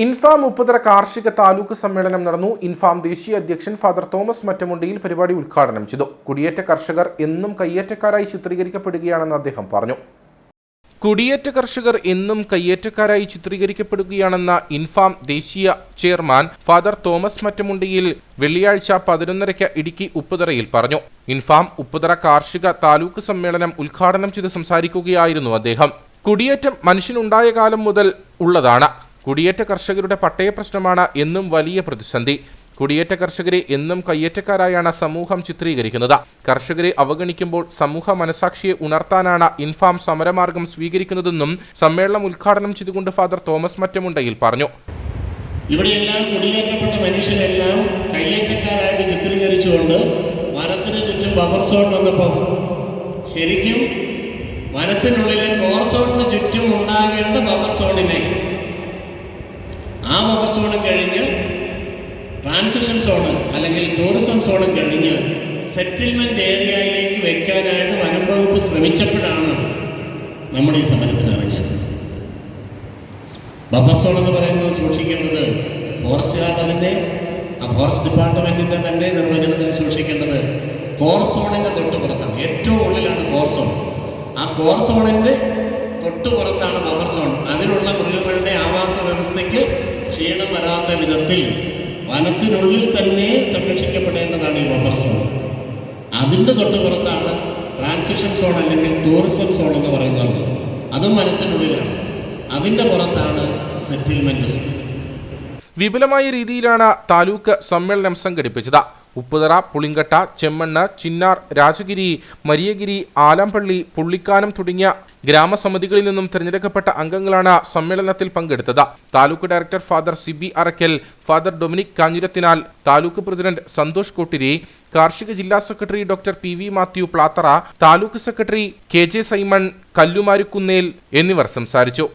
ഇൻഫാം ഉപ്പുതറ കാർഷിക താലൂക്ക് സമ്മേളനം നടന്നു. ഇൻഫാം ദേശീയ അധ്യക്ഷൻ ഫാദർ തോമസ് മറ്റമുണ്ടിയിൽ പരിപാടി ഉദ്ഘാടനം ചെയ്തു. കുടിയേറ്റ കർഷകർ എന്നും കയ്യേറ്റക്കാരായി ചിത്രീകരിക്കപ്പെടുകയാണെന്ന് അദ്ദേഹം പറഞ്ഞു. കുടിയേറ്റ കർഷകർ എന്നും കയ്യേറ്റക്കാരായി ചിത്രീകരിക്കപ്പെടുകയാണെന്ന ഇൻഫാം ദേശീയ ചെയർമാൻ ഫാദർ തോമസ് മറ്റമുണ്ടിയിൽ വെള്ളിയാഴ്ച 11:30 ഇടുക്കി ഉപ്പുതറയിൽ പറഞ്ഞു. ഇൻഫാം ഉപ്പുതറ കാർഷിക താലൂക്ക് സമ്മേളനം ഉദ്ഘാടനം ചെയ്ത് സംസാരിക്കുകയായിരുന്നു അദ്ദേഹം. കുടിയേറ്റം മനുഷ്യനുണ്ടായ കാലം മുതൽ ഉള്ളതാണ്. കുടിയേറ്റ കർഷകരുടെ പട്ടയ പ്രശ്നമാണ് എന്നും വലിയ പ്രതിസന്ധി. കുടിയേറ്റ കർഷകരെ എന്നും കയ്യേറ്റക്കാരായാണ് സമൂഹം ചിത്രീകരിക്കുന്നത്. കർഷകരെ അവഗണിക്കുമ്പോൾ സമൂഹ മനസാക്ഷിയെ ഉണർത്താനാണ് ഇൻഫാം സമരമാർഗം സ്വീകരിക്കുന്നതെന്നും സമ്മേളനം ഉദ്ഘാടനം ചെയ്തുകൊണ്ട് ഫാദർ തോമസ് മറ്റമുണ്ടയിൽ പറഞ്ഞു. ഇവിടെയെല്ലാം കുടിയേറ്റപ്പെട്ട മനുഷ്യരെല്ലാം കയ്യേറ്റക്കാരായിട്ട് ചിത്രീകരിച്ചുകൊണ്ട് വനത്തിന് ചുറ്റും ബഫർ സോൺ വന്നപ്പോൾ ശരിക്കും വനത്തിനുള്ളിലെ കോർ സോണിന് ചുറ്റും ഉണ്ടാകേണ്ട ബഫർ സോണിനെ ആ ബഫർ സോണും കഴിഞ്ഞ് ട്രാൻസിഷൻ സോണ് അല്ലെങ്കിൽ ടൂറിസം സോണും കഴിഞ്ഞ് സെറ്റിൽമെന്റ് ഏരിയയിലേക്ക് വെക്കാനായിട്ട് വനം വകുപ്പ് ശ്രമിച്ചപ്പോഴാണ് നമ്മൾ ഈ സമരത്തിന് ഇറങ്ങിയത്. ബഫർ സോൺ എന്ന് പറയുന്നത് സൂക്ഷിക്കേണ്ടത് ഫോറസ്റ്റുകാരുടെ തന്നെ ഫോറസ്റ്റ് ഡിപ്പാർട്ട്മെന്റിന്റെ തന്നെ നിർവചനത്തിൽ സൂക്ഷിക്കേണ്ടത് കോർ സോണിന്റെ തൊട്ടുപുറത്താണ്. ഏറ്റവും ഉള്ളിലാണ് കോർ സോൺ. ആ കോർ സോണിന്റെ തൊട്ടുപുറത്താണ് ബഫർ സോൺ. അതിലുള്ള മൃഗങ്ങളുടെ ആവാസ വ്യവസ്ഥയ്ക്ക് ക്ഷീണം വരാത്ത വിധത്തിൽ വനത്തിനുള്ളിൽ തന്നെ സംരക്ഷിക്കപ്പെടേണ്ടതാണ് ഈ ബഫർ സോൺ. അതിൻ്റെ തൊട്ടുപുറത്താണ് ട്രാൻസിഷൻ സോൺ അല്ലെങ്കിൽ ടൂറിസം സോൺ എന്ന് പറയുന്നത്. അതും വനത്തിനുള്ളിലാണ്. അതിൻ്റെ പുറത്താണ് സെറ്റിൽമെന്റ് സോൺ. വിപുലമായ രീതിയിലാണ് താലൂക്ക് സമ്മേളനം സംഘടിപ്പിച്ചത്. ഉപ്പുതറ, പുളിങ്കട്ട, ചെമ്മണ്ണ്, ചിന്നാർ, രാജഗിരി, മരിയഗിരി, ആലാംപള്ളി, പുള്ളിക്കാനം തുടങ്ങിയ ഗ്രാമസമിതികളിൽ നിന്നും തിരഞ്ഞെടുക്കപ്പെട്ട അംഗങ്ങളാണ് സമ്മേളനത്തിൽ പങ്കെടുത്തത്. Taluk director father Sibi Arackal, father Dominic Kanjirathinal, taluk president Santhosh Kottiri, കാർഷിക ജില്ലാ secretary doctor P V. Mathew Plathara, taluk secretary K J. Simon, Kallumarukkunnel എന്നിവർ സംസാരിച്ചു.